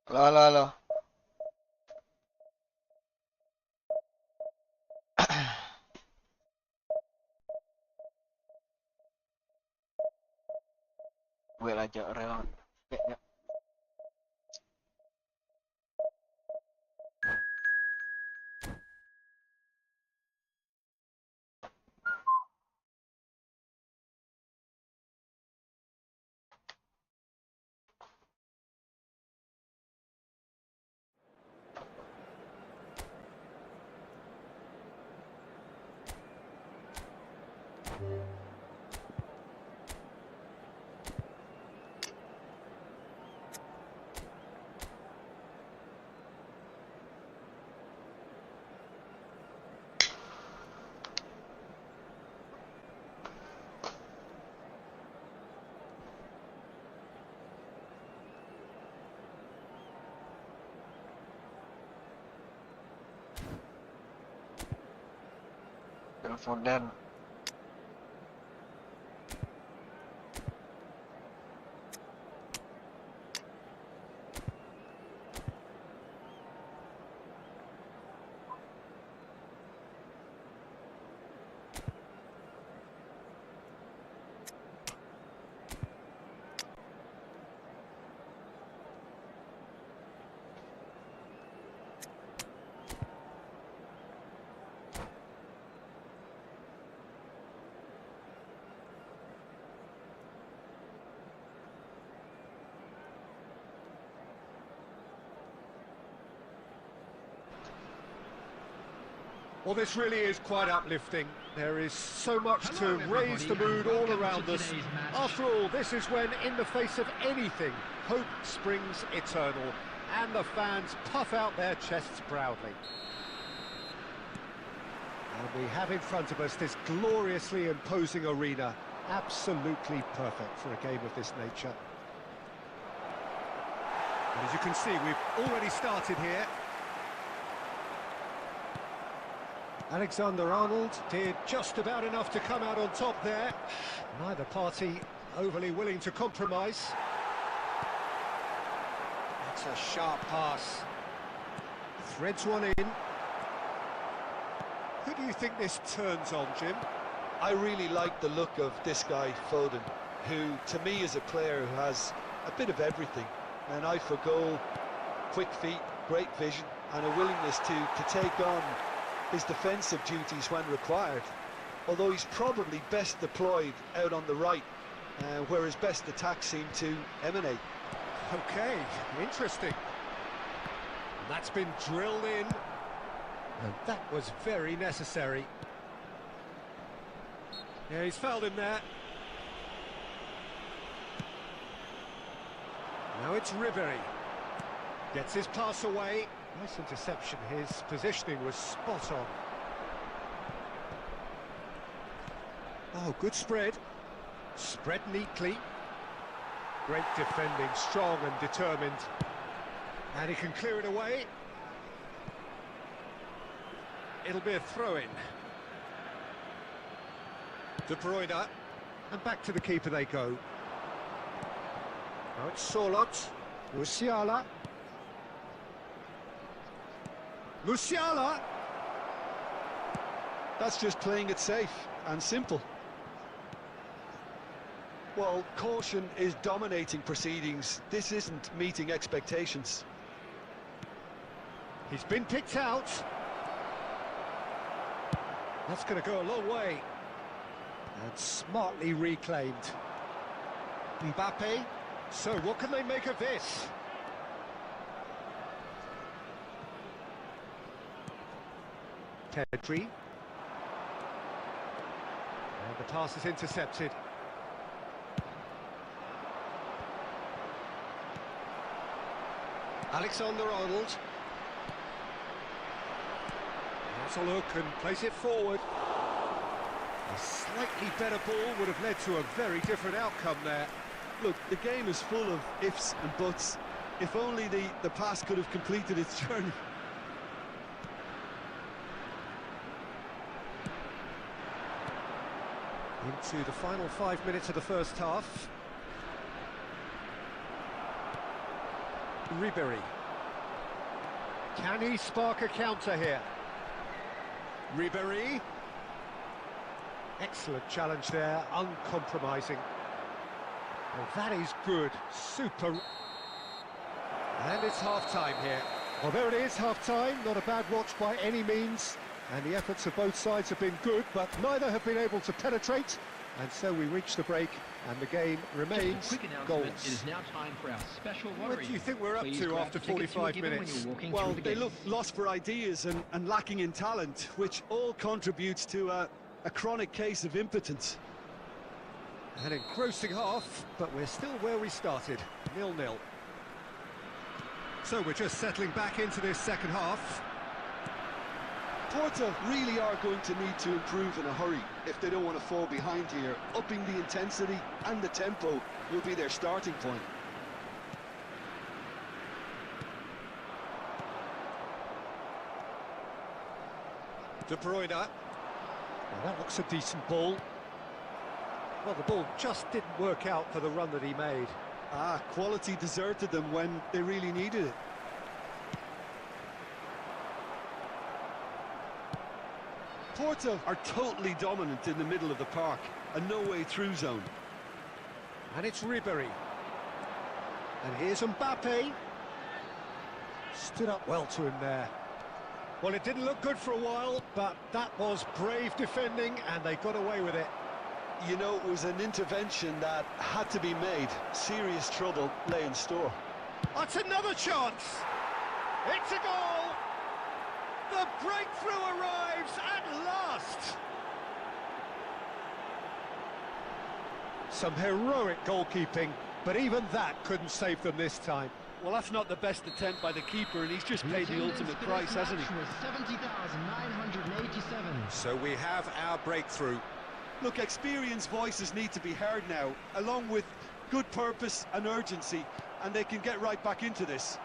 Halo, halo, halo. Gue aja orang kayaknya. Telepon dan Well, this really is quite uplifting. There is so much to raise the mood all around us. After all, this is when, in the face of anything, hope springs eternal, and the fans puff out their chests proudly. And we have in front of us this gloriously imposing arena, absolutely perfect for a game of this nature. And as you can see, we've already started here. Alexander-Arnold did just about enough to come out on top there. Neither party overly willing to compromise. That's a sharp pass. Threads one in. Who do you think this turns on, Jim? I really like the look of this guy, Foden, who to me is a player who has a bit of everything. An eye for goal, quick feet, great vision, and a willingness to take on his defensive duties when required. Although he's probably best deployed out on the right, where his best attacks seem to emanate. Okay, interesting. That's been drilled in, and that was very necessary. Yeah, he's fouled him there. Now it's Ribery. Gets his pass away. Nice interception. His positioning was spot on. Oh, good spread. Spread neatly. Great defending, strong and determined. And he can clear it away. It'll be a throw-in. De Bruyne. And back to the keeper they go. Now it's Sorloth. Musiala. Musiala! That's just playing it safe and simple. Well, caution is dominating proceedings. This isn't meeting expectations. He's been picked out. That's going to go a long way. And smartly reclaimed. Mbappe. So what can they make of this? Pedri. And the pass is intercepted. Alexander-Arnold. Has a look and plays it forward. A slightly better ball would have led to a very different outcome there. Look, the game is full of ifs and buts. If only the pass could have completed its journey. Into the final 5 minutes of the first half. Ribery. Can he spark a counter here? Ribery. Excellent challenge there, uncompromising. Well, that is good, super. And it's half-time here. Well, there it is, half-time. Not a bad watch by any means. And the efforts of both sides have been good, but neither have been able to penetrate. And so we reach the break, and the game remains goals. It is now time for our special What lottery. do you think we're up to after 45 minutes? Well, they look lost for ideas and lacking in talent, which all contributes to a chronic case of impotence. An engrossing half, but we're still where we started, 0-0. So we're just settling back into this second half. Porto really are going to need to improve in a hurry if they don't want to fall behind here. Upping the intensity and the tempo will be their starting point. De Bruyne. Well, that looks a decent ball. Well, the ball just didn't work out for the run that he made. Quality deserted them when they really needed it. Porto are totally dominant in the middle of the park, a no-way-through zone. And it's Ribery. And here's Mbappe. Stood up well to him there. Well, it didn't look good for a while, but that was brave defending, and they got away with it. You know, it was an intervention that had to be made. Serious trouble lay in store. That's another chance. It's a goal. The breakthrough arrives at last. Some heroic goalkeeping, but even that couldn't save them this time. Well, that's not the best attempt by the keeper, and he's just paid the ultimate price, hasn't he? 70,987. So we have our breakthrough. Look, experienced voices need to be heard now, along with good purpose and urgency, and they can get right back into this.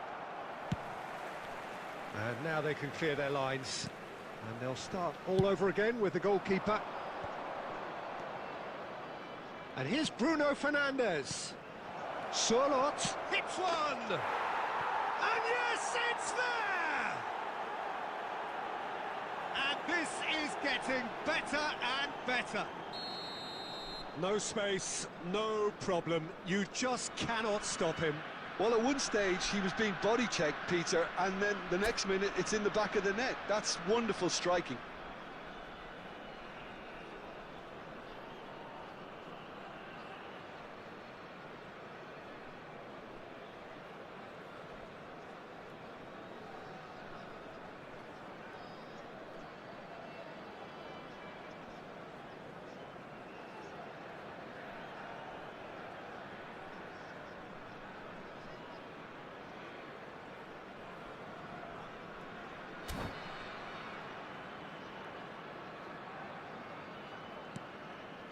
And now they can clear their lines. And they'll start all over again with the goalkeeper. And here's Bruno Fernandes. Charlotte hits one! And yes, it's there! And this is getting better and better. No space, no problem. You just cannot stop him. Well, at one stage he was being body checked, Peter, and then the next minute it's in the back of the net. That's wonderful striking.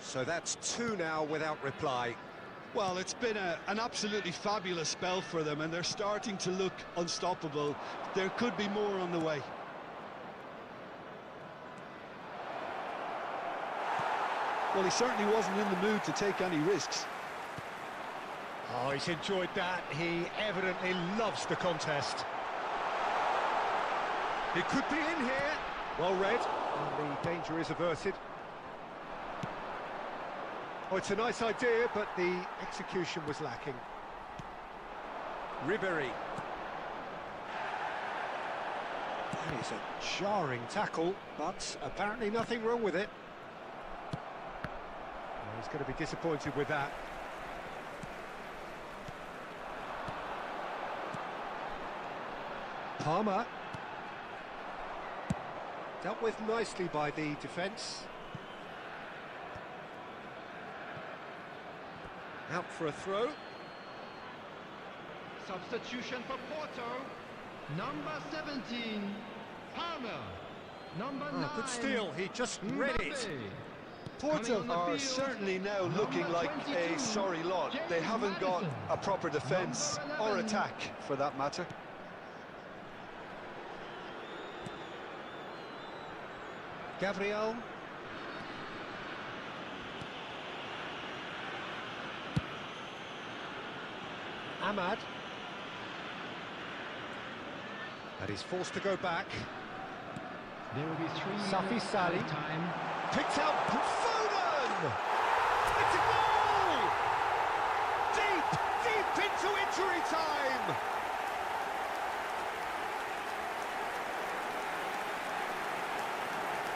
So that's two now without reply. Well, it's been an absolutely fabulous spell for them, and they're starting to look unstoppable. There could be more on the way. Well, he certainly wasn't in the mood to take any risks. Oh, he's enjoyed that. He evidently loves the contest. He could be in here. Well read, and the danger is averted. Oh, it's a nice idea, but the execution was lacking. Ribéry. That is a jarring tackle, but apparently nothing wrong with it. Well, he's going to be disappointed with that. Palmer. Dealt with nicely by the defence. Out for a throw. Substitution for Porto. Number 17, Palmer. Number 9. Good steal, he just read it. Porto are certainly now looking like a sorry lot. They haven't got a proper defence or attack, for that matter. Gabriel. Ahmad. And he's forced to go back. There will be 3 Safi minutes Sali. of time. Picked out Foden! It's a goal! Deep into injury time!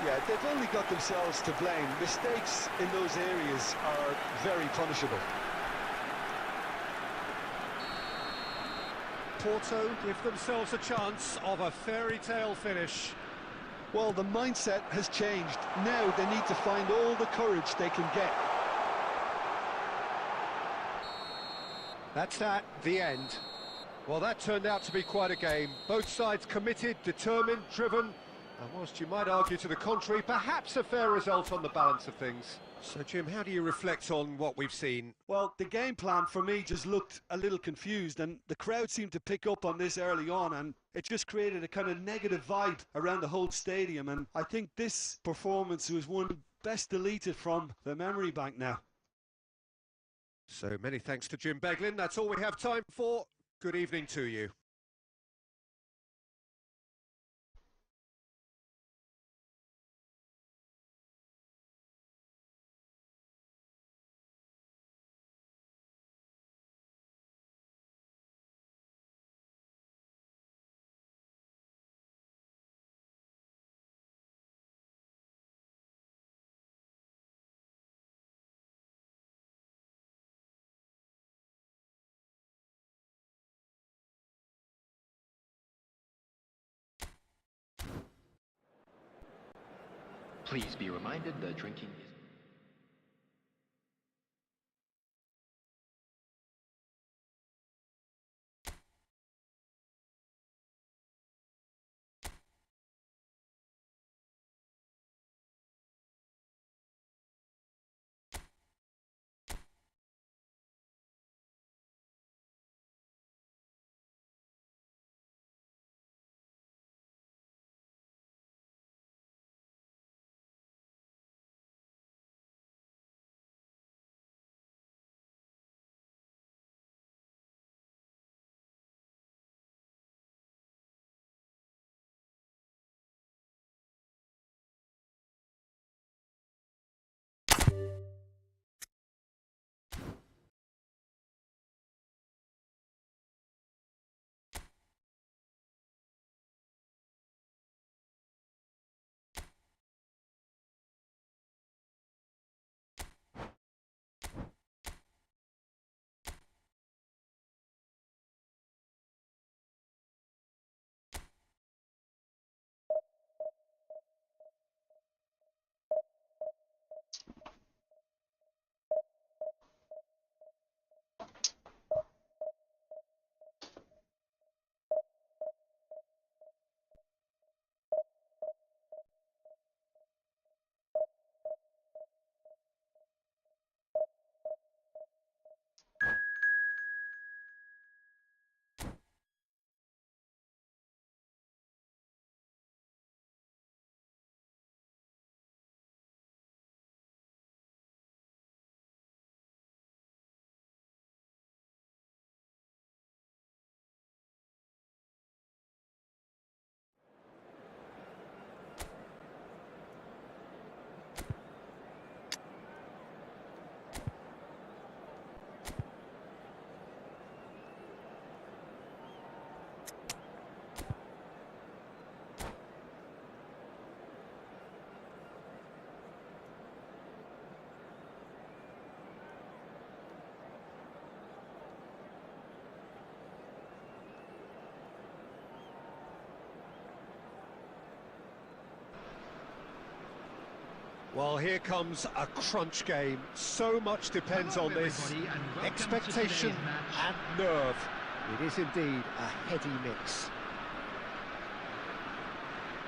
Yeah, they've only got themselves to blame. Mistakes in those areas are very punishable. Porto give themselves a chance of a fairy tale finish. Well, the mindset has changed. Now they need to find all the courage they can get. That's that, the end. Well, that turned out to be quite a game. Both sides committed, determined, driven, and whilst you might argue to the contrary, perhaps a fair result on the balance of things. So, Jim, how do you reflect on what we've seen? Well, the game plan for me just looked a little confused, and the crowd seemed to pick up on this early on, and it just created a kind of negative vibe around the whole stadium, and I think this performance was one best deleted from the memory bank now. So many thanks to Jim Beglin. That's all we have time for. Good evening to you. Please be reminded that drinking is Well, here comes a crunch game. So much depends Hello, on this. everybody, and welcome to Expectation today's match. and nerve. It is indeed a heady mix.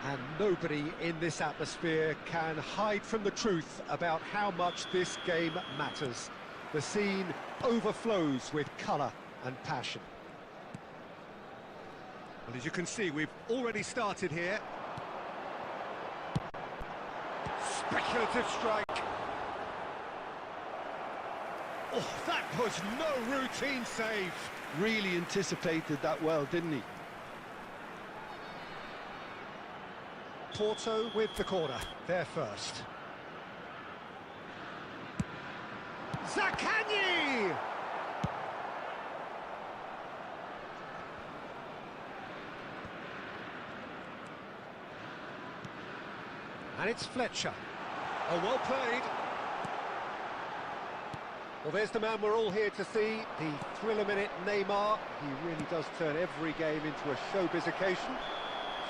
And nobody in this atmosphere can hide from the truth about how much this game matters. The scene overflows with colour and passion. Well, as you can see, we've already started here. Speculative strike. Oh, that was no routine save. Really anticipated that well, didn't he? Porto with the corner. They're first. Zaccagni! And it's Fletcher. Oh, well played. Well, there's the man we're all here to see, the thriller-minute Neymar. He really does turn every game into a showbiz occasion.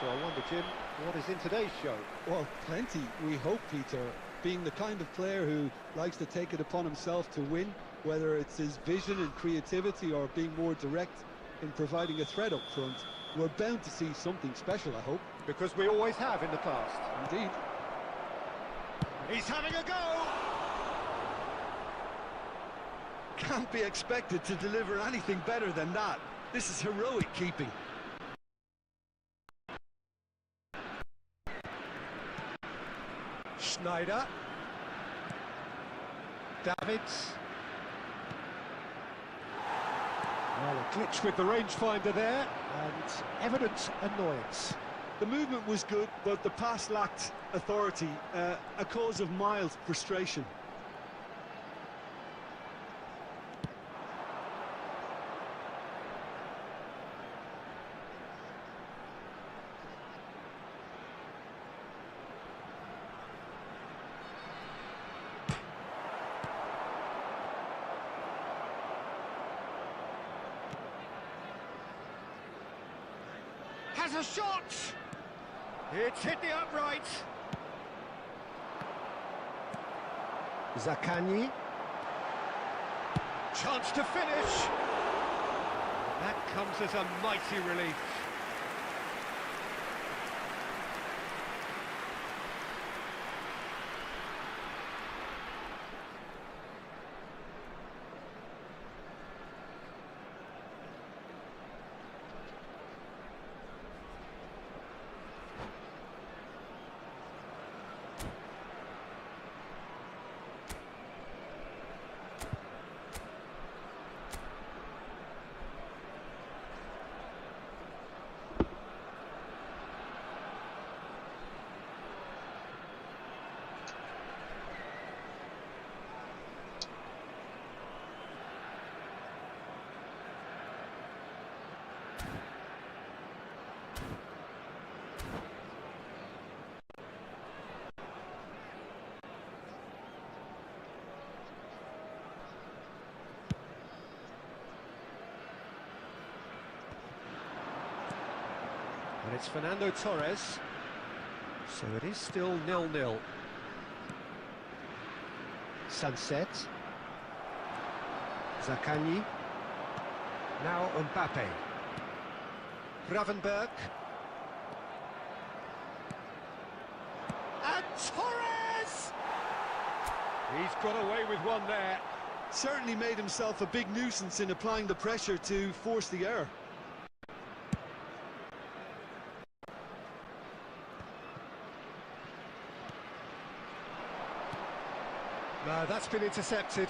So I wonder, Jim, what is in today's show? Well, plenty, we hope, Peter. Being the kind of player who likes to take it upon himself to win, whether it's his vision and creativity or being more direct in providing a threat up front, we're bound to see something special, I hope. Because we always have in the past. Indeed. He's having a go! Can't be expected to deliver anything better than that. This is heroic keeping. Schneider. Davids. Well, a glitch with the rangefinder there, and evident annoyance. The movement was good, but the pass lacked authority, a cause of mild frustration. Has a shot! It's hit the upright. Zaccagni. Chance to finish. That comes as a mighty relief. And it's Fernando Torres. So it is still 0-0. Sunset. Zaccagni. Now Mbappe. Gravenberg. And Torres! He's got away with one there. Certainly made himself a big nuisance in applying the pressure to force the error. No, that's been intercepted.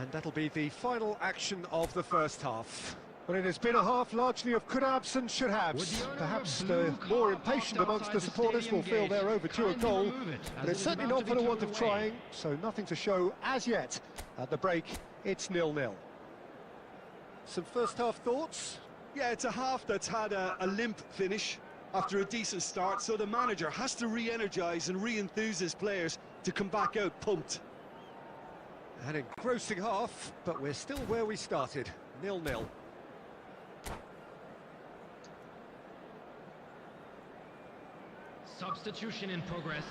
And that'll be the final action of the first half. But it has been a half largely of could-haves and should-haves. Perhaps the more impatient amongst the supporters will feel they're overdue a goal, but it's certainly not for the want of trying, so nothing to show as yet. At the break, it's 0-0. Some first-half thoughts? Yeah, it's a half that's had a limp finish after a decent start, so the manager has to re-energise and re-enthuse his players to come back out pumped. An engrossing half, but we're still where we started, 0-0. Substitution in progress.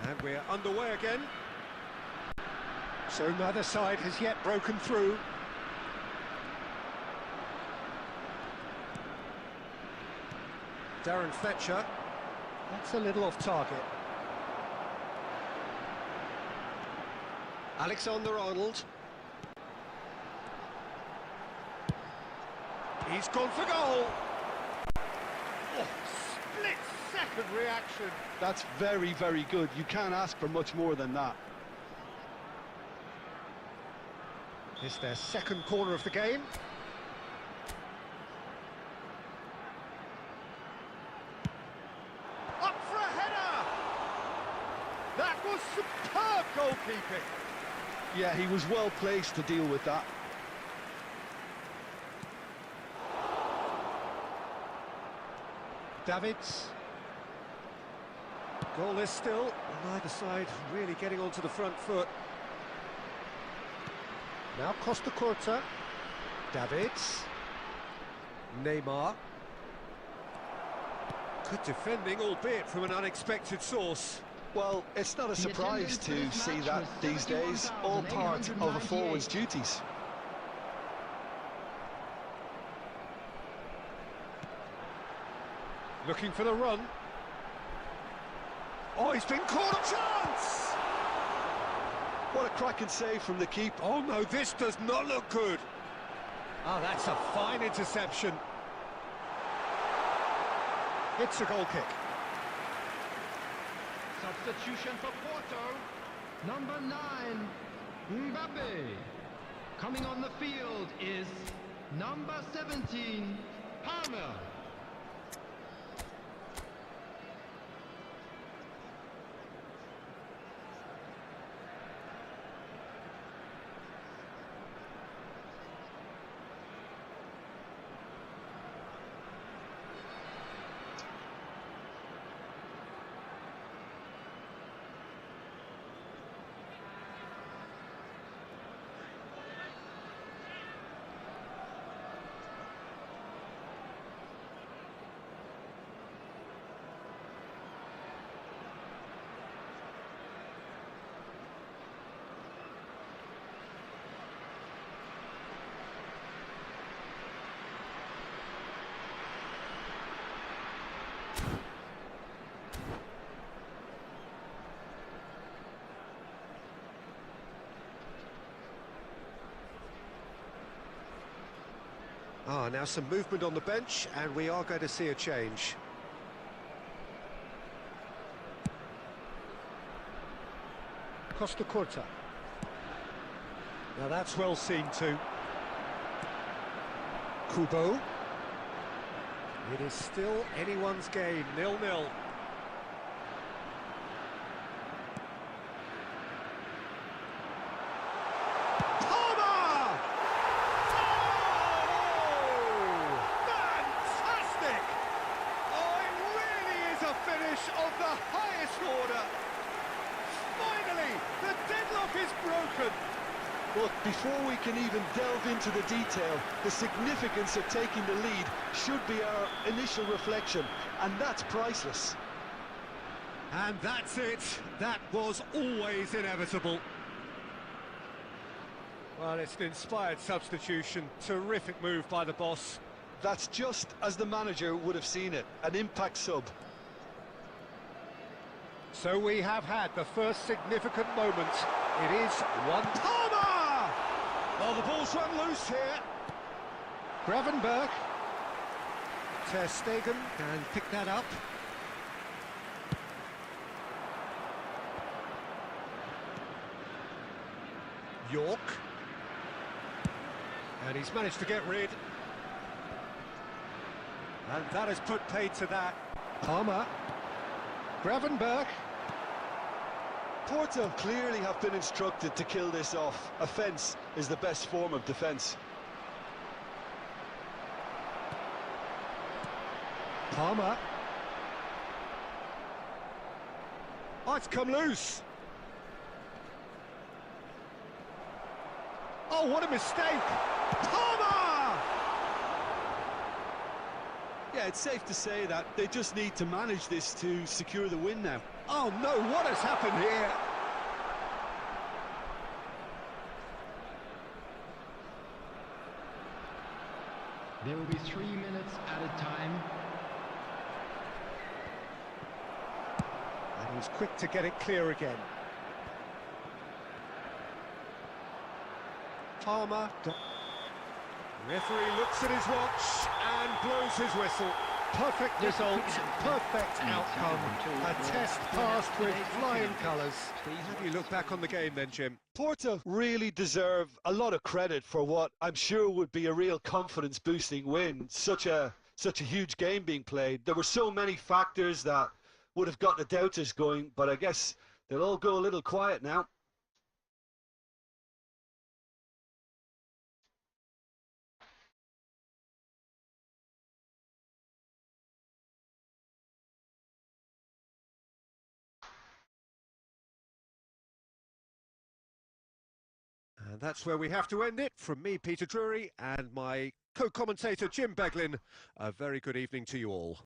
And we're underway again. So neither side has yet broken through. Darren Fletcher. That's a little off target. Alexander-Arnold. He's gone for goal. Oh, split-second reaction. That's very, very good. You can't ask for much more than that. It's their second corner of the game. Up for a header! That was superb goalkeeping. Yeah, he was well placed to deal with that. Davids. Goalless still, neither side really getting onto the front foot. Now Costa Curta. Davids. Neymar. Good defending, albeit from an unexpected source. Well, it's not a surprise to see that these days, all part of a forward's duties. Looking for the run. Oh, he's been caught a chance! What a cracking save from the keeper. Oh no, this does not look good. Oh, that's a fine interception. It's a goal kick. Substitution for Porto. Number 9, Mbappe. Coming on the field is number 17, Palmer. Ah, now some movement on the bench, and we are going to see a change. Costa Curta. Now that's well seen too. Kubo. It is still anyone's game, 0-0. Of the highest order. Finally, the deadlock is broken. Look, before we can even delve into the detail, the significance of taking the lead should be our initial reflection, and that's priceless. And that's it. That was always inevitable. Well, it's an inspired substitution. Terrific move by the boss. That's just as the manager would have seen it, an impact sub. So we have had the first significant moment. It is 1. Palmer! Oh, the ball's run loose here. Gravenberg. Ter Stegen can pick that up. York. And he's managed to get rid. And that has put paid to that. Palmer. Gravenberg. Porto clearly have been instructed to kill this off. Offence is the best form of defence. Palmer. Oh, it's come loose. Oh, what a mistake! Palmer! Yeah, it's safe to say that they just need to manage this to secure the win now. Oh no, what has happened here? There will be 3 minutes at a time. And he's quick to get it clear again. Palmer. Referee looks at his watch and blows his whistle. Perfect result, perfect outcome. A test passed with flying colours. How do you look back on the game then, Jim? Porto really deserve a lot of credit for what I'm sure would be a real confidence-boosting win. Such a huge game being played. There were so many factors that would have got the doubters going, but I guess they'll all go a little quiet now. And that's where we have to end it. From me, Peter Drury, and my co-commentator, Jim Beglin. A very good evening to you all.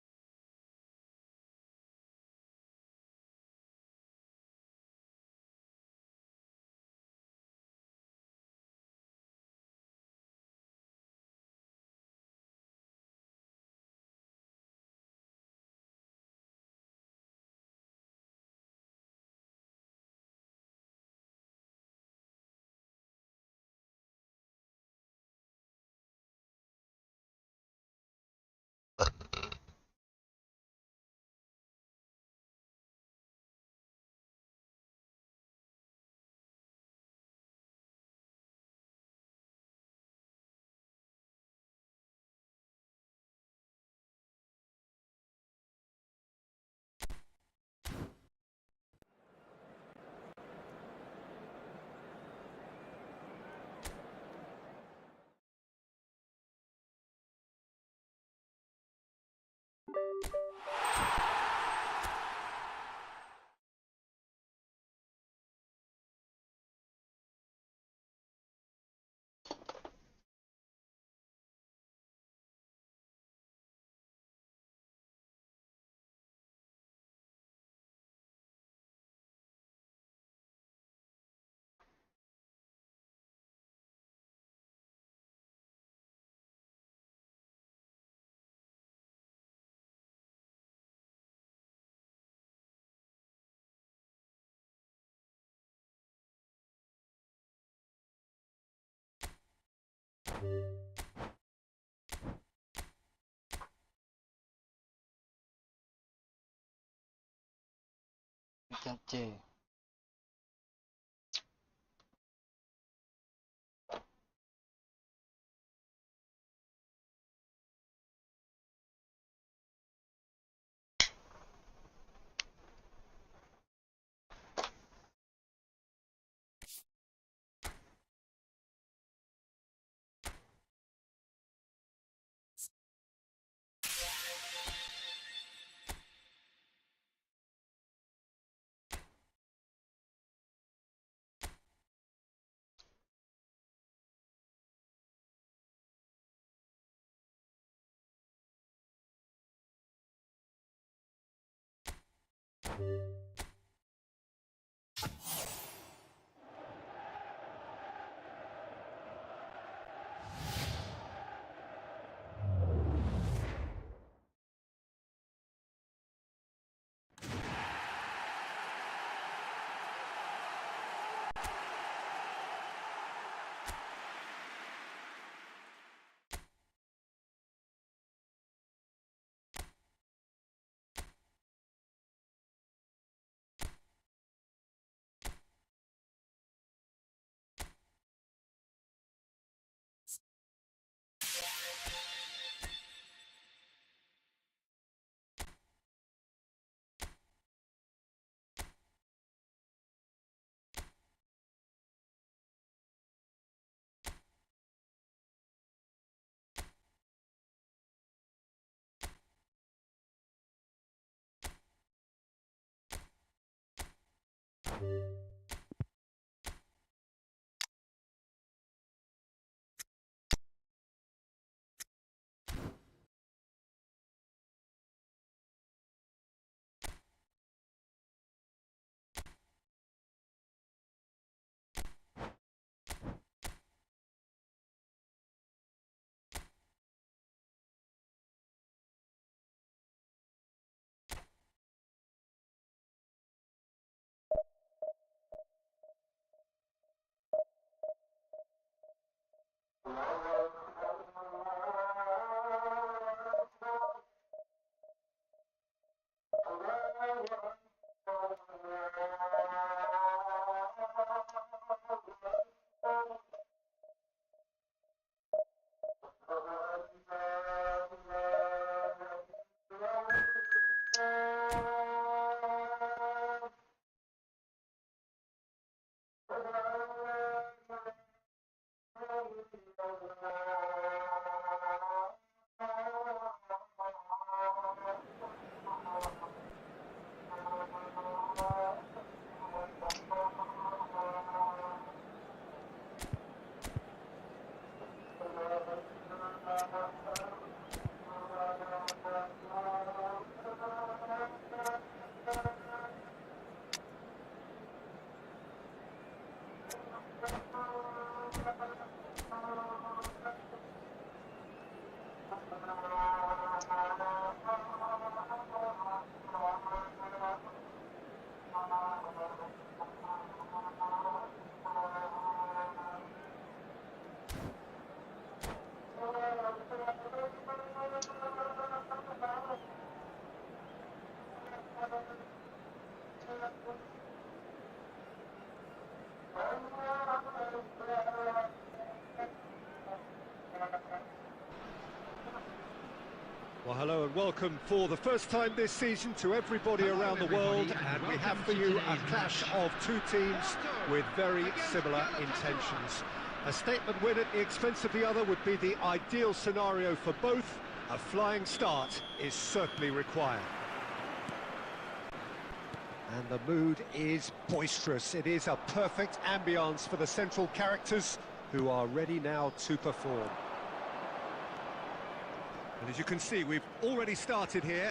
Can't Well, hello and welcome for the first time this season to everybody around the world, and we have for you a clash of two teams with very similar intentions. A statement win at the expense of the other would be the ideal scenario for both. A flying start is certainly required. And the mood is boisterous. It is a perfect ambience for the central characters who are ready now to perform. And as you can see, we've already started here.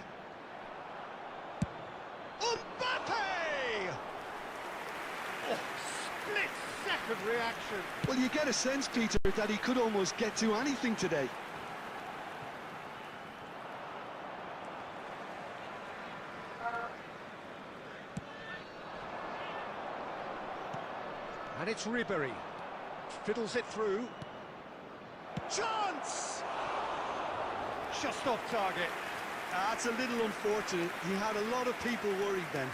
Mbappe! Oh, split-second reaction. Well, you get a sense, Peter, that he could almost get to anything today. And it's Ribery. Fiddles it through. Chance! Just off target. That's a little unfortunate. He had a lot of people worried then.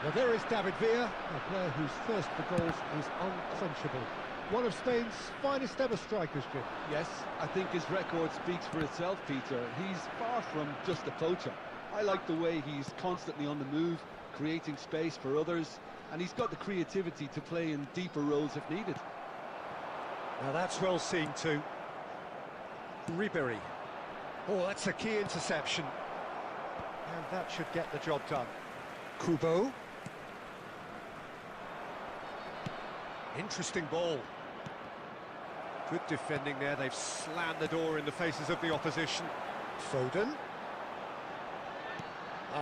Well, there is David Villa, a player whose thirst for goals is unquenchable. One of Spain's finest ever strikers, Jim. Yes, I think his record speaks for itself, Peter. He's far from just a poacher. I like the way he's constantly on the move, creating space for others, and he's got the creativity to play in deeper roles if needed. Now that's well seen too. Ribery. Oh, that's a key interception. And that should get the job done. Kubo. Interesting ball. Good defending there. They've slammed the door in the faces of the opposition. Foden.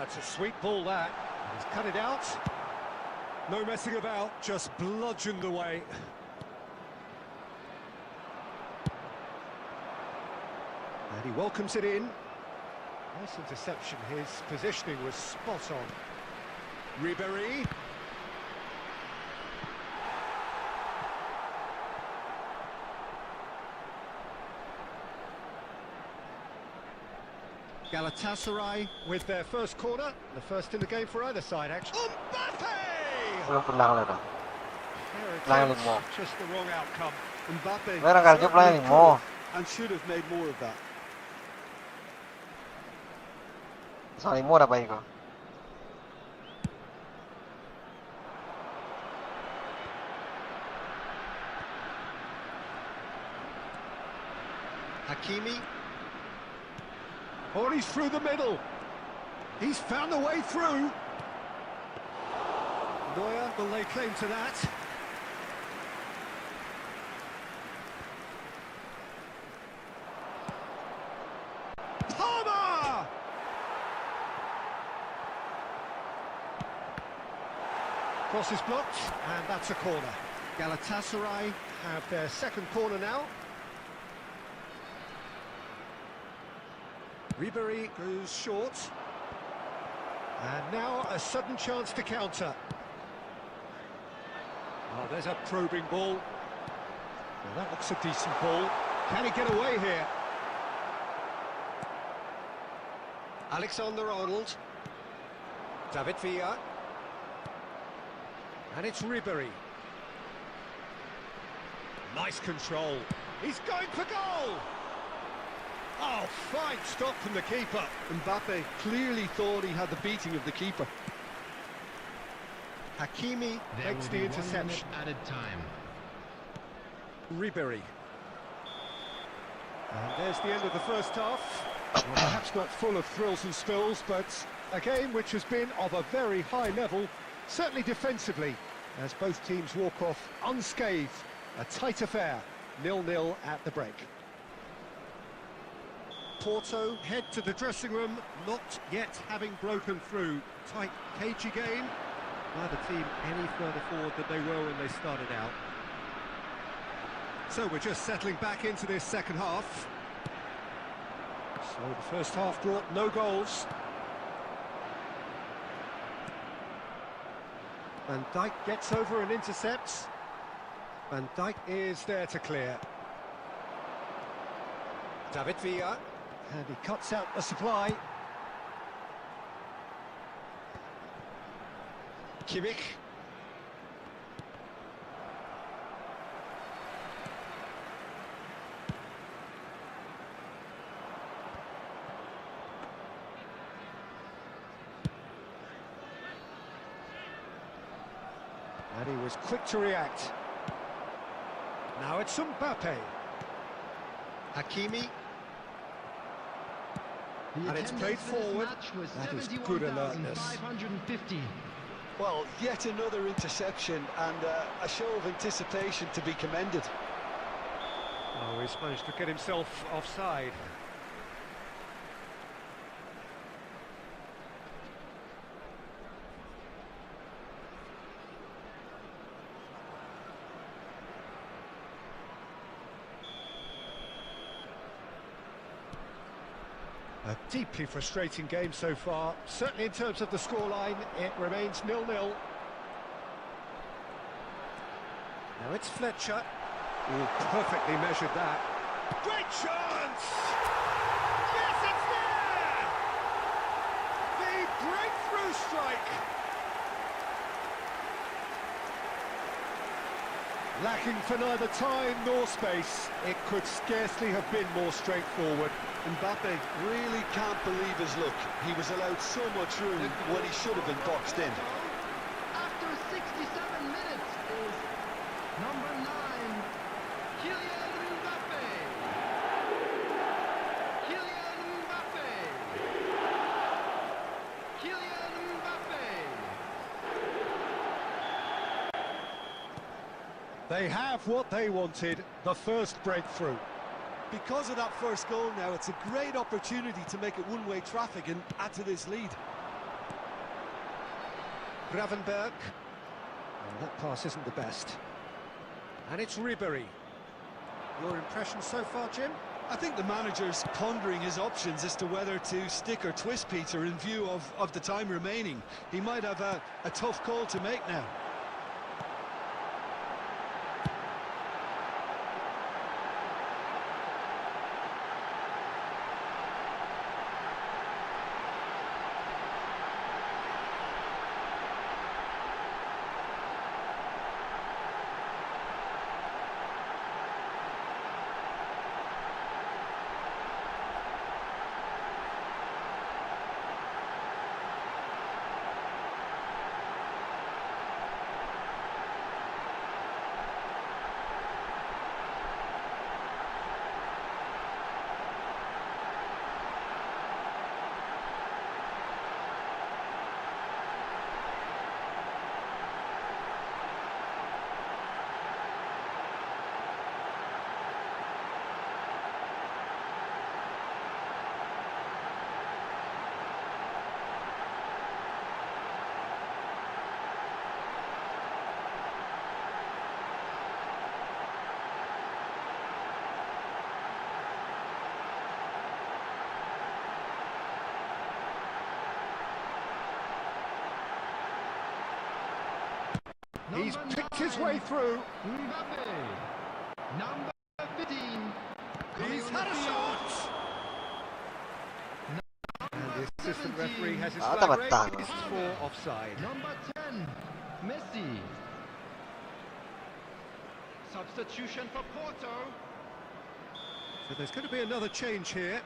It's a sweet ball, that. He's cut it out. No messing about, just bludgeoned away. And he welcomes it in. Nice interception. His positioning was spot on. Ribery. Galatasaray with their first corner, the first in the game for either side, actually. Mbappe! Belum pernah lihat. Their Limo. attempt, just the wrong outcome. Mbappe Merah kartu certainly limo. could and should have made more of that. Pasal limo ada apa itu? Hakimi. Oh, he's through the middle. He's found the way through. Neuer will lay claim to that. Palmer! Cross is blocked, and that's a corner. Galatasaray have their second corner now. Ribery goes short. And now a sudden chance to counter. Oh, there's a probing ball. Well, that looks a decent ball. Can he get away here? Alexander-Arnold. David Villa. And it's Ribery. Nice control. He's going for goal! Oh, fine stop from the keeper. Mbappe clearly thought he had the beating of the keeper. Hakimi There makes will the be 1 minute interception. added time. Ribery. And there's the end of the first half. Well, perhaps not full of thrills and spills, but a game which has been of a very high level, certainly defensively, as both teams walk off unscathed. A tight affair, 0-0 at the break. Porto head to the dressing room, not yet having broken through. Tight, cagey game. Neither team any further forward than they were when they started out. So we're just settling back into this second half. So the first half brought no goals. Van Dijk gets over and intercepts. Van Dijk is there to clear. David Villa. And he cuts out the supply. Kimmich. And he was quick to react. Now it's Mbappe. Hakimi. The And it's attendance played for this forward. match was That is good alertness. 71,550. Well, yet another interception and a show of anticipation to be commended. Oh, he's managed to get himself offside. A deeply frustrating game so far. Certainly in terms of the scoreline, it remains 0-0. Now it's Fletcher. Oh, perfectly measured that. Great chance! Yes, it's there! The breakthrough strike! Lacking for neither time nor space, it could scarcely have been more straightforward. Mbappe really can't believe his luck. He was allowed so much room when he should have been boxed in. After 67 minutes is number 9, Kylian Mbappe. Kylian Mbappe. Kylian Mbappe. They have what they wanted, the first breakthrough. Because of that first goal now, it's a great opportunity to make it one-way traffic and add to this lead. Gravenberg. Oh, that pass isn't the best. And it's Ribery. Your impression so far, Jim? I think the manager's pondering his options as to whether to stick or twist Peter in view of the time remaining. He might have a tough call to make now. He's Number picked his 9, way through. Mbappe. Number 15. coming He's on the had a field. shot. And the assistant referee has his Ah, flag tapattano. raised for offside. Number 10, Messi. Substitution for Porto. So there's going to be another change here.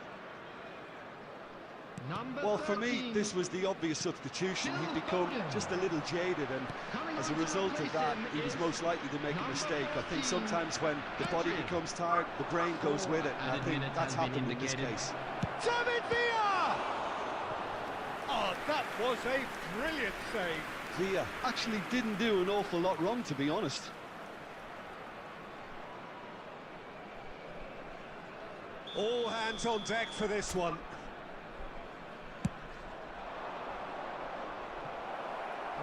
Number Well, for me, 13. this was the obvious substitution. He'd become just a little jaded, and Coming as a on to result of replace that, him he was is most likely to make a number mistake. I 14, think sometimes when the body Patrick. becomes tired, the brain goes with it, and I Added think minutes that's has been happened in this indicated. case. David Villa! Oh, that was a brilliant save. Villa actually didn't do an awful lot wrong, to be honest. All hands on deck for this one.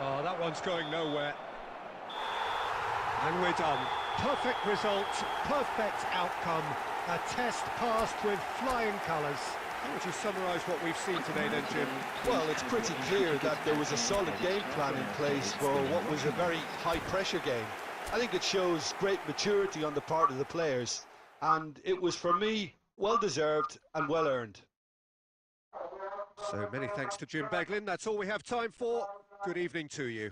Oh, that one's going nowhere. And we're done. Perfect result, perfect outcome. A test passed with flying colours. How would you summarise what we've seen today then, Jim? Well, it's pretty clear that there was a solid game plan in place for what was a very high-pressure game. I think it shows great maturity on the part of the players, and it was, for me, well-deserved and well-earned. So many thanks to Jim Beglin. That's all we have time for. Good evening to you.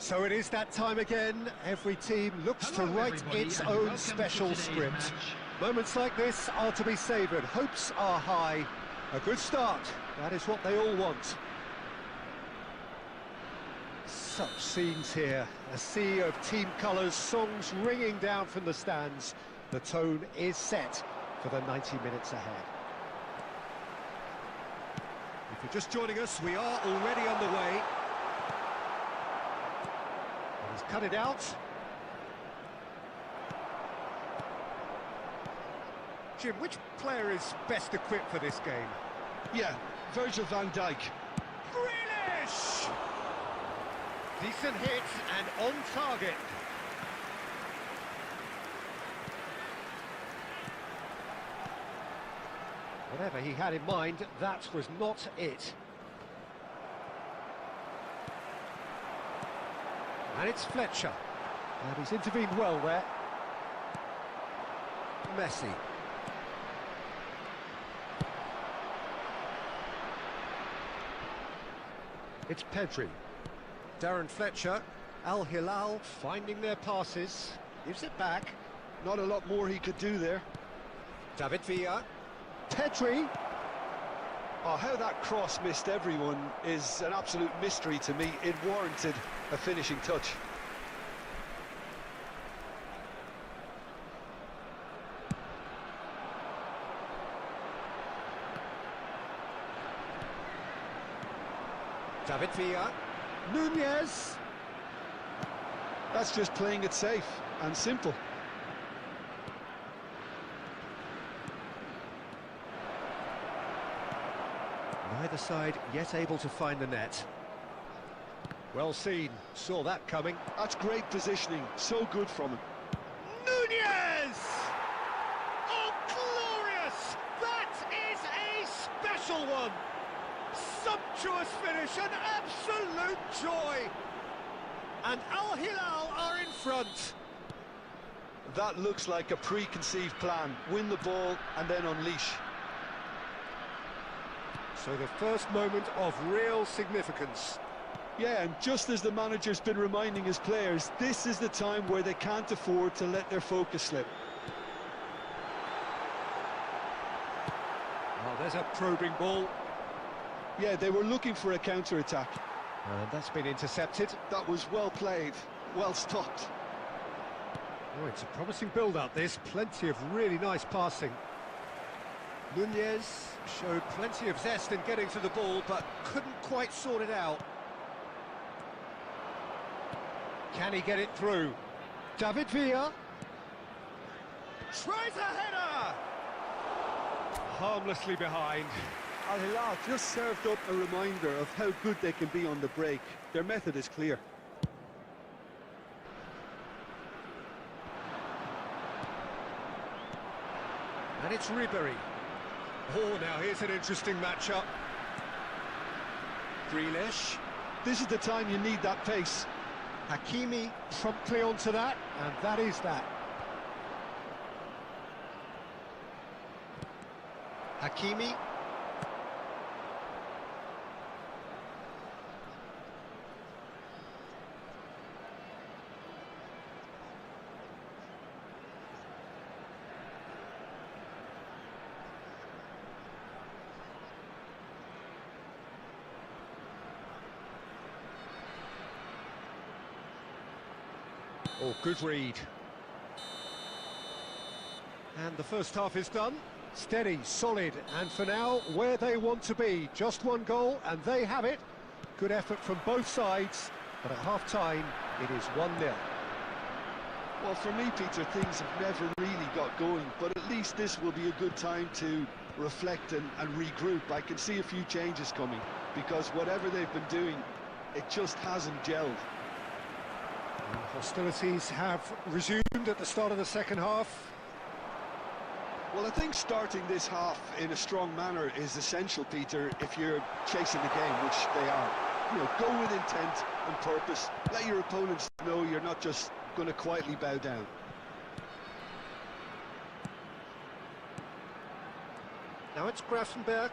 So it is that time again. Every team looks to write its own special script. Moments like this are to be savoured. Hopes are high. A good start. That is what they all want. Such scenes here. A sea of team colours, songs ringing down from the stands. The tone is set for the 90 minutes ahead. If you're just joining us, we are already underway. He's cut it out. Jim, which player is best equipped for this game? Yeah, Virgil van Dijk. Grealish! Decent hit and on target. Whatever he had in mind, that was not it. And it's Fletcher. And he's intervened well there. Messi. It's Pedri. Darren Fletcher. Al Hilal finding their passes. Gives it back. Not a lot more he could do there. David Villa. Pedri. Oh, how that cross missed everyone is an absolute mystery to me. It warranted a finishing touch. David Villa. Nunez. That's just playing it safe and simple. Neither side yet able to find the net. Well seen, saw that coming. That's great positioning, so good from him. Nunez! Oh, glorious! That is a special one! Sumptuous finish, an absolute joy! And Al Hilal are in front. That looks like a preconceived plan. Win the ball and then unleash. So the first moment of real significance. Yeah, and just as the manager's been reminding his players, this is the time where they can't afford to let their focus slip. Well, there's a probing ball. Yeah, they were looking for a counter-attack. And that's been intercepted. That was well played, well stopped. Oh, it's a promising build-up, this. Plenty of really nice passing. Nunez showed plenty of zest in getting to the ball, but couldn't quite sort it out. Can he get it through? David Villa tries a header! Harmlessly behind. Al Hilal just served up a reminder of how good they can be on the break. Their method is clear. And it's Ribery. Oh, now here's an interesting matchup. Grealish. This is the time you need that pace. Hakimi promptly onto that, and that is that. Hakimi. Oh, good read. And the first half is done. Steady, solid, and for now, where they want to be. Just one goal, and they have it. Good effort from both sides, but at half-time, it is 1-0. Well, for me, Peter, things have never really got going, but at least this will be a good time to reflect and regroup. I can see a few changes coming, because whatever they've been doing, it just hasn't gelled. Hostilities have resumed at the start of the second half. Well, I think starting this half in a strong manner is essential, Peter, if you're chasing the game, which they are. You know, go with intent and purpose. Let your opponents know you're not just going to quietly bow down. Now it's Grafenberg.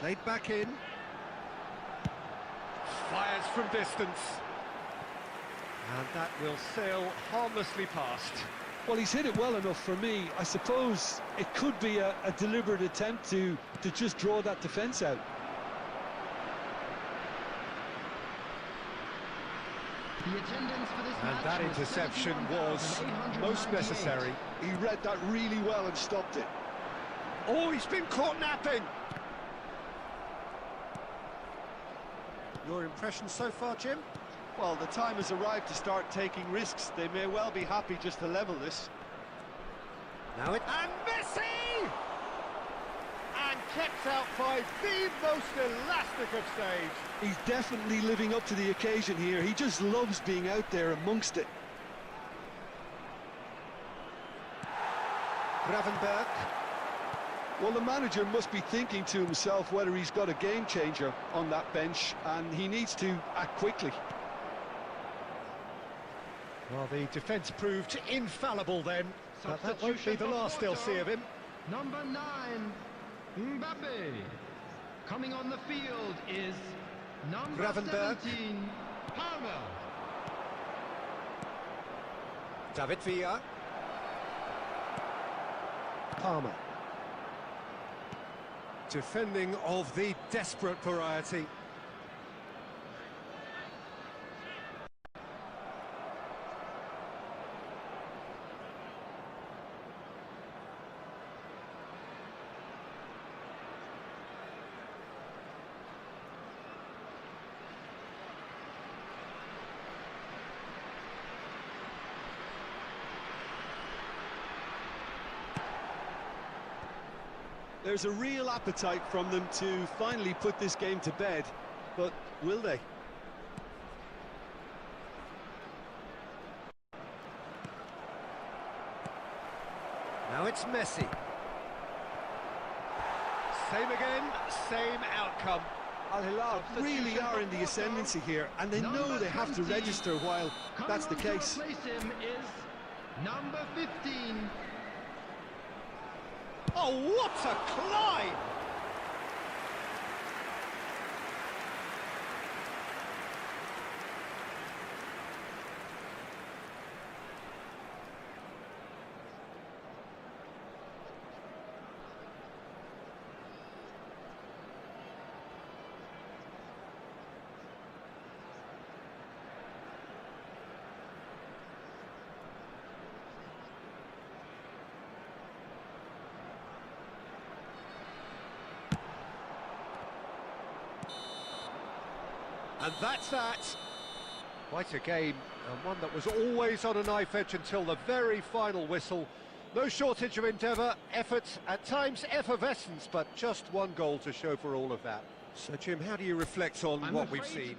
Played back in. Fires from distance. And that will sail harmlessly past. Well, he's hit it well enough for me. I suppose it could be a deliberate attempt to just draw that defence out. The attendance for this And match that was interception was most 71,898. necessary. He read that really well and stopped it. Oh, he's been caught napping. Your impression so far, Jim? Well, the time has arrived to start taking risks. They may well be happy just to level this. Now it... And Messi! And kept out by the most elastic of stage. He's definitely living up to the occasion here. He just loves being out there amongst it. Gravenberg. Well, the manager must be thinking to himself whether he's got a game changer on that bench, and he needs to act quickly. Well, the defence proved infallible then, but that won't be the last they'll see of him. Number 9, Mbappe. Coming on the field is number Gravenberg. 17, Palmer. David Villa. Palmer. Defending of the desperate variety. There's a real appetite from them to finally put this game to bed, but will they? Now it's Messi. Same again, same outcome. Al Hilal really are in the ascendancy here, and they know they have to register while that's the case. Coming on to replace him is number 15. Oh, what a climb! And that's that. Quite a game, and one that was always on a knife edge until the very final whistle. No shortage of endeavour, effort, at times effervescence, but just one goal to show for all of that. So, Jim, how do you reflect on what we've seen?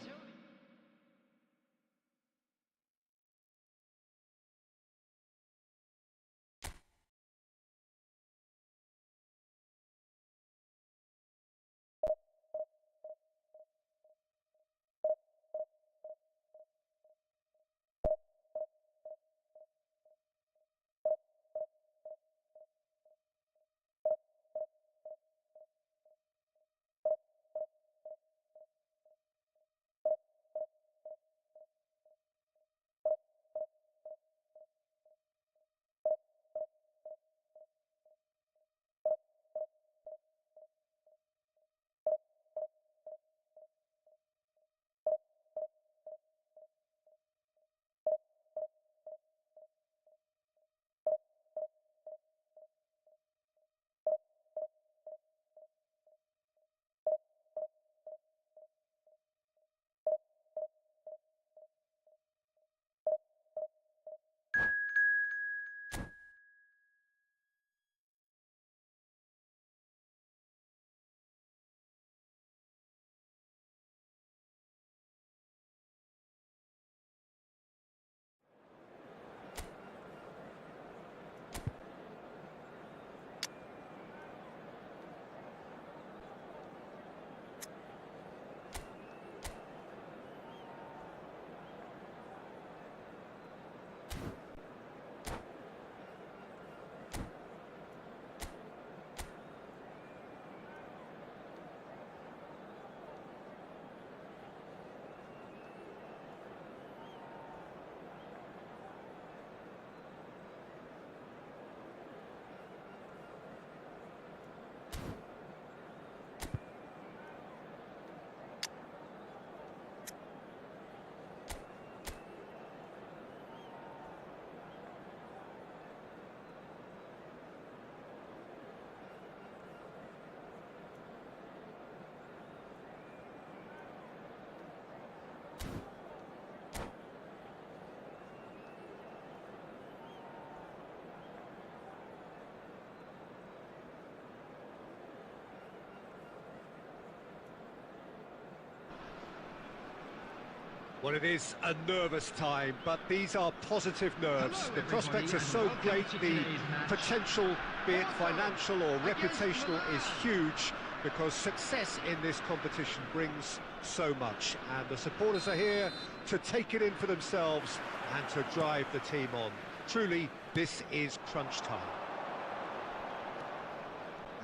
Well, it is a nervous time, but these are positive nerves. The prospects are so great, the potential, be it financial or reputational, is huge, because success in this competition brings so much. And the supporters are here to take it in for themselves and to drive the team on. Truly, this is crunch time.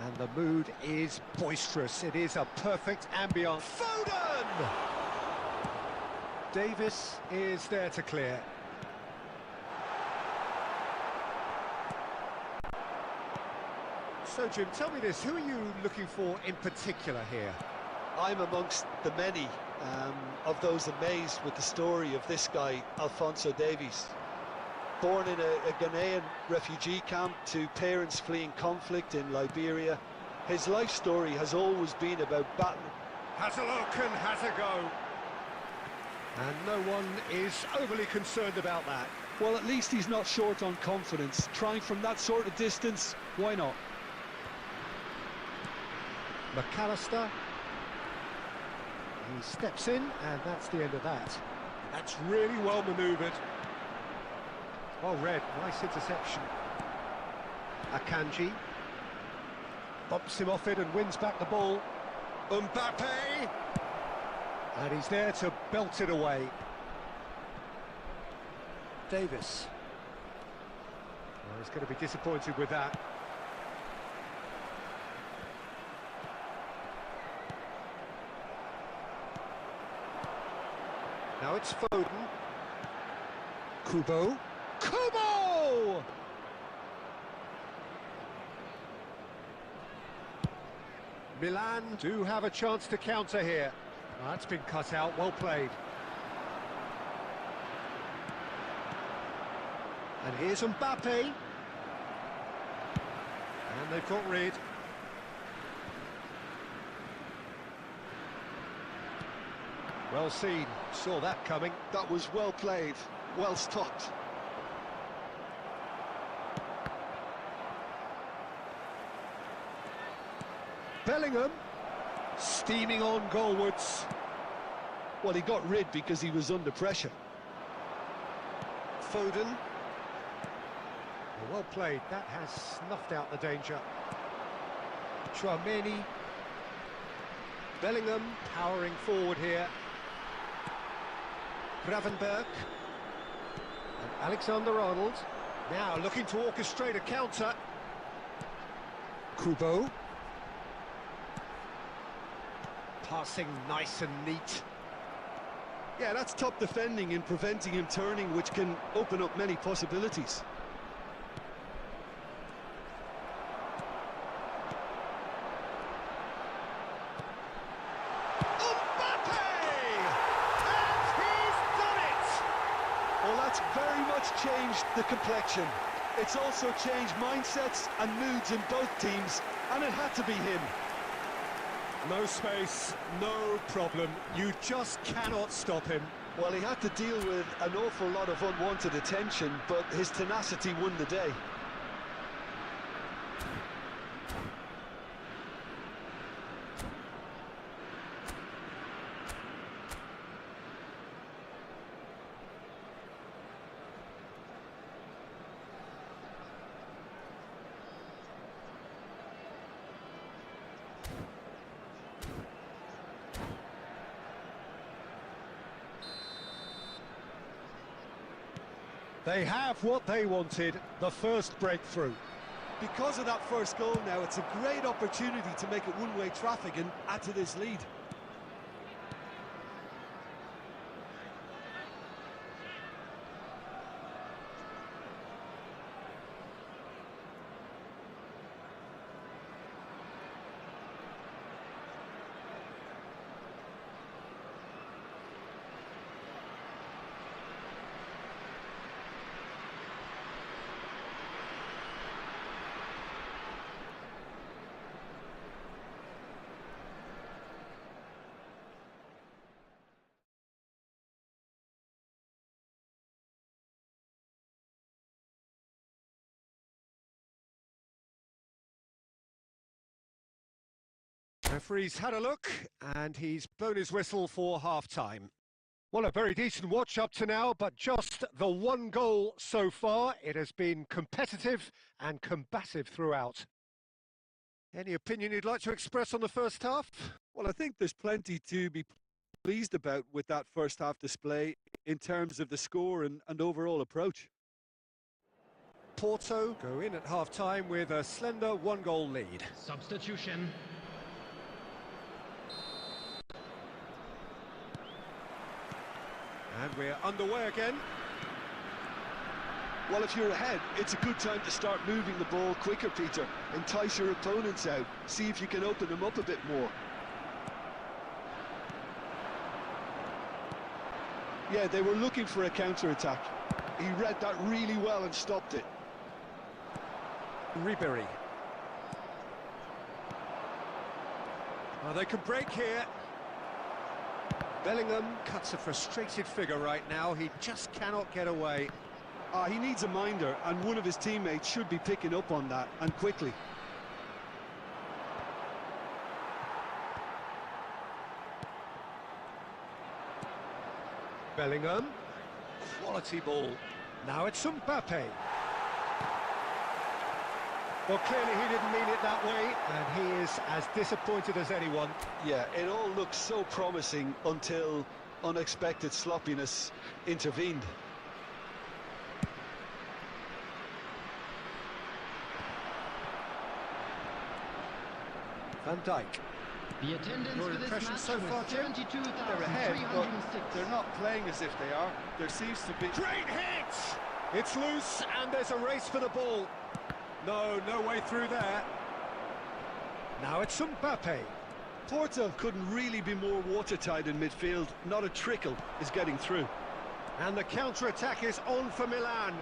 And the mood is boisterous. It is a perfect ambience. Foden! Davis is there to clear. So, Jim, tell me this, who are you looking for in particular here? I'm amongst the many of those amazed with the story of this guy, Alphonso Davies. Born in a Ghanaian refugee camp to parents fleeing conflict in Liberia, his life story has always been about battling. Has a look and has a go. And no one is overly concerned about that. Well, at least he's not short on confidence. Trying from that sort of distance, why not? McAllister. He steps in, and that's the end of that. That's really well manoeuvred. Well read, nice interception. Akanji bumps him off it and wins back the ball. Mbappe! And he's there to belt it away. Davis. Well, he's going to be disappointed with that. Now it's Foden. Kubo. Kubo! Milan do have a chance to counter here. That's been cut out, well played. And here's Mbappe. And they've got rid. Well seen, saw that coming. That was well played, well stopped. Bellingham, steaming on goalwards. Well, he got rid because he was under pressure. Foden. Well played, that has snuffed out the danger. Tchouaméni. Bellingham powering forward here. Gravenberg. And Alexander-Arnold. Now looking to orchestrate a counter. Kubo. Passing nice and neat. Yeah, that's top defending and preventing him turning, which can open up many possibilities. That's very much changed the complexion. It's also changed mindsets and moods in both teams, and it had to be him. No space, no problem. You just cannot stop him. Well, he had to deal with an awful lot of unwanted attention, but his tenacity won the day. They have what they wanted, the first breakthrough. Because of that first goal now, it's a great opportunity to make it one-way traffic and add to this lead. Referee's had a look, and he's blown his whistle for half-time. Well, a very decent watch up to now, but just the one goal so far. It has been competitive and combative throughout. Any opinion you'd like to express on the first half? Well, I think there's plenty to be pleased about with that first half display in terms of the score and overall approach. Porto go in at half-time with a slender one-goal lead. Substitution. And we're underway again. Well, if you're ahead, it's a good time to start moving the ball quicker, Peter. Entice your opponents out. See if you can open them up a bit more. Yeah, they were looking for a counter-attack. He read that really well and stopped it. Ribery. Oh, they can break here. Bellingham cuts a frustrated figure right now. He just cannot get away. He needs a minder, and one of his teammates should be picking up on that, and quickly. Bellingham. Quality ball. Now it's Mbappe. Well, clearly he didn't mean it that way, and he is as disappointed as anyone. Yeah, it all looked so promising until unexpected sloppiness intervened. Van Dijk. The attendance Your for this impression match so was far, Jim? They're ahead, but 72,306. they're not playing as if they are. There seems to be... Great hit! It's loose, and there's a race for the ball. No way through there. Now it's Mbappe. Porto couldn't really be more watertight in midfield. Not a trickle is getting through. And the counter-attack is on for Milan.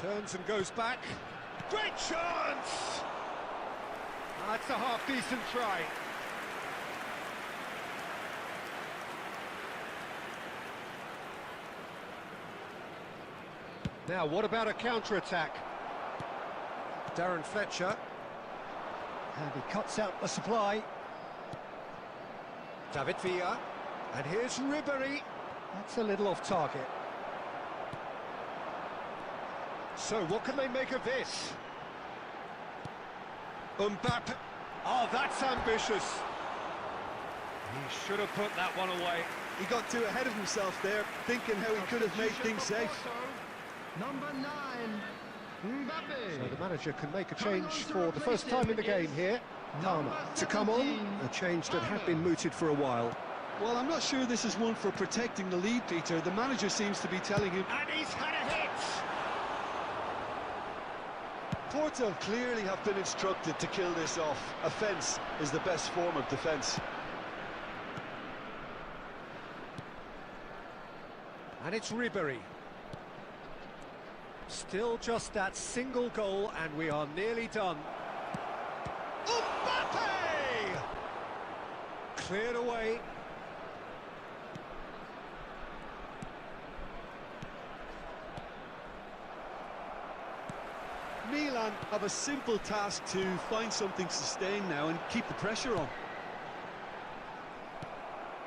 Turns and goes back. Great chance! That's a half-decent try. Now, what about a counter-attack? Darren Fletcher. And he cuts out the supply. David Villa. And here's Ribéry. That's a little off target. So, what can they make of this? Mbappe. Oh, that's ambitious. He should have put that one away. He got too ahead of himself there, thinking how he could have made things safe. Number 9, Mbappe. So the manager can make a change for the first time in the game here. Palmer to come on, a change that had been mooted for a while. Well, I'm not sure this is one for protecting the lead, Peter. The manager seems to be telling him... And he's had a hit! Porto clearly have been instructed to kill this off. Offence is the best form of defence. And it's Ribéry. Still just that single goal, and we are nearly done. Mbappe! Cleared away. Milan have a simple task to find something sustained now and keep the pressure on.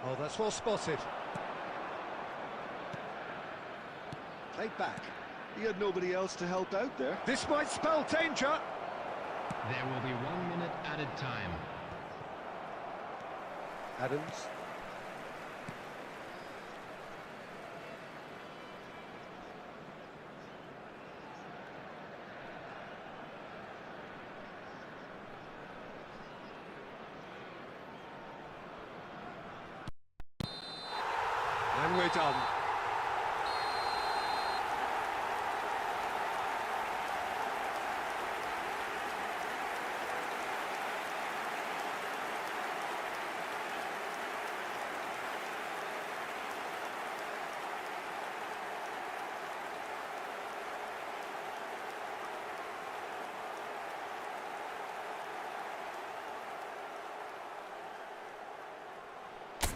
Oh, that's well spotted. Played back. He had nobody else to help out there. This might spell danger. There will be 1 minute added time. Adams. And we're done.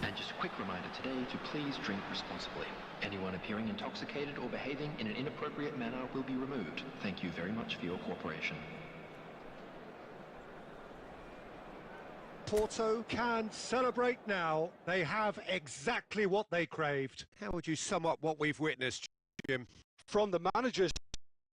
And just a quick reminder today to please drink responsibly. Anyone appearing intoxicated or behaving in an inappropriate manner will be removed. Thank you very much for your cooperation. Porto can celebrate now. They have exactly what they craved. How would you sum up what we've witnessed, Jim? From the manager's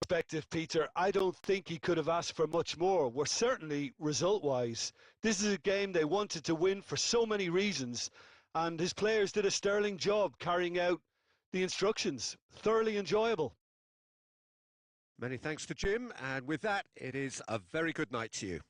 perspective, Peter, I don't think he could have asked for much more. We're certainly result-wise. This is a game they wanted to win for so many reasons, and his players did a sterling job carrying out the instructions. Thoroughly enjoyable. Many thanks to Jim, and with that, it is a very good night to you.